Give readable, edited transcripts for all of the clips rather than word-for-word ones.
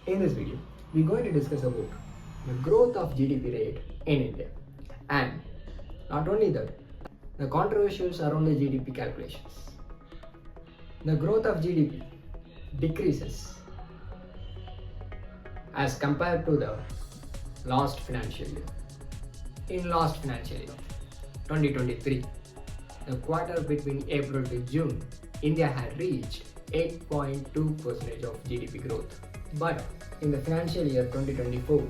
In this video, we're going to discuss about the growth of GDP rate in India, and not only that, the controversies around the GDP calculations. The growth of GDP decreases as compared to the last financial year. In last financial year, 2023, the quarter between April to June, India had reached 8.2% of GDP growth. But in the financial year 2024,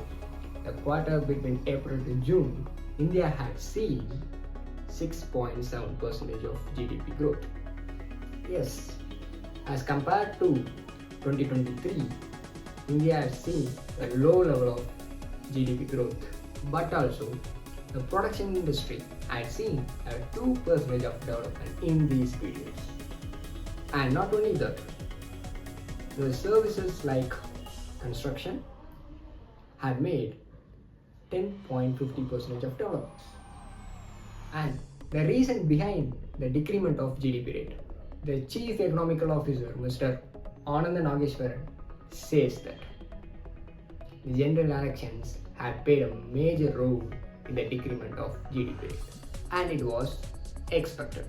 the quarter between April to June, India had seen 6.7% of GDP growth. Yes, as compared to 2023, India had seen a low level of GDP growth, but also the production industry had seen a 2% of development in these periods. And not only that, the services like construction had made 10.50% of development. And the reason behind the decrement of GDP rate, the Chief Economical Officer, Mr. Ananda Nageshwaran, says that the general elections had played a major role in the decrement of GDP rate, and it was expected.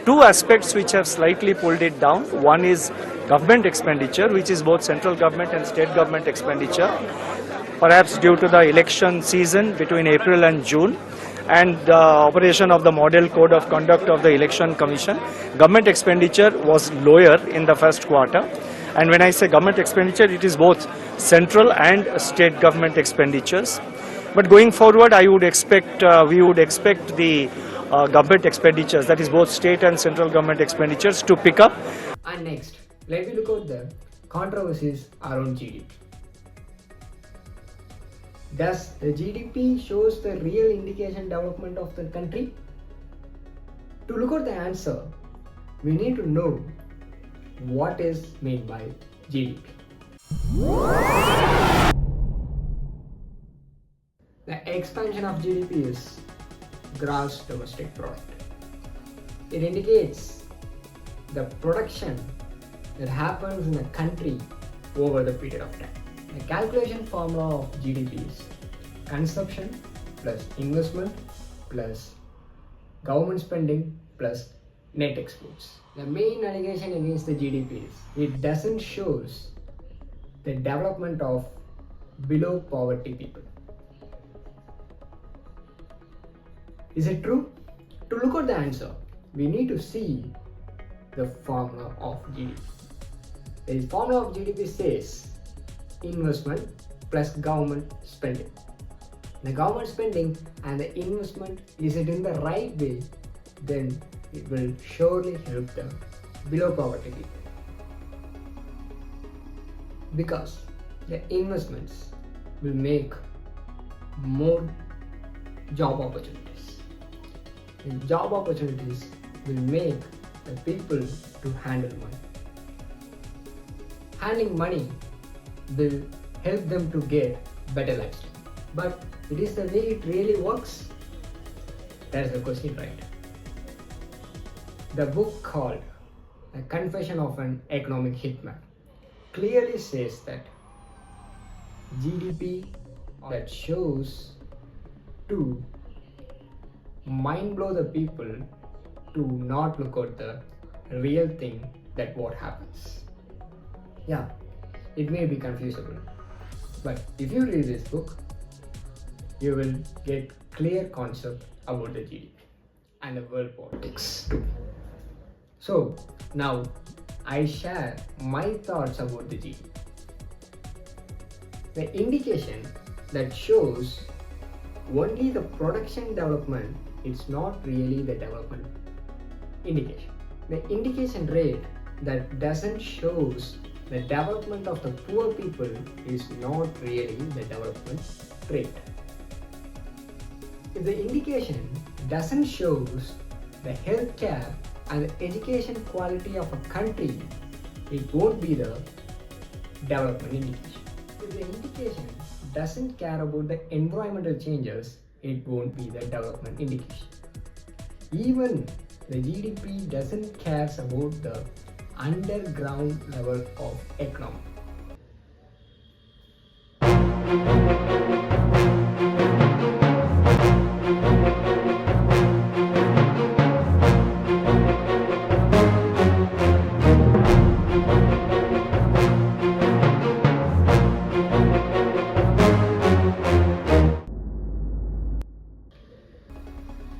Two aspects which have slightly pulled it down. One is government expenditure, which is both central government and state government expenditure, perhaps due to the election season between April and June and the operation of the model code of conduct of the election commission. Government expenditure was lower in the first quarter, and when I say government expenditure, it is both central and state government expenditures. But going forward, we would expect the government expenditures, that is both state and central government expenditures, to pick up. And next, let me look at the controversies around GDP. Does the GDP shows the real indication development of the country? To look at the answer, we need to know what is meant by GDP. The expansion of GDP is gross domestic product. It indicates the production that happens in a country over the period of time. The calculation formula of GDP is consumption plus investment plus government spending plus net exports. The main allegation against the GDP is it doesn't shows the development of below poverty people. Is it true? To look at the answer, we need to see the formula of GDP. The formula of GDP says investment plus government spending. The government spending and the investment, is it in the right way, then it will surely help the below poverty people. Because the investments will make more job opportunities. And job opportunities will make the people to handle money. Handling money will help them to get better lifestyle. But it is the way it really works? That is the question, right? The book called The Confession of an Economic Hitman clearly says that GDP that shows to mind blow the people to not look at the real thing that what happens. Yeah, it may be confusable, but if you read this book, you will get clear concept about the GDP and the world politics too. So now I share my thoughts about the GDP. The indication that shows only the production development, it's not really the development indication. The indication rate that doesn't shows the development of the poor people is not really the development rate. If the indication doesn't shows the healthcare and the education quality of a country, it won't be the development indication. If the indication doesn't care about the environmental changes, it won't be the development indication. Even The GDP doesn't care about the underground level of economy.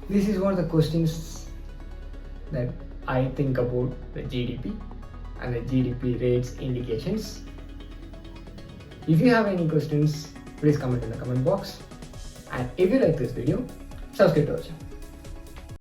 This is one of the questions that I think about the GDP and the GDP rates indications. If you have any questions, please comment in the comment box. And if you like this video, subscribe to our channel.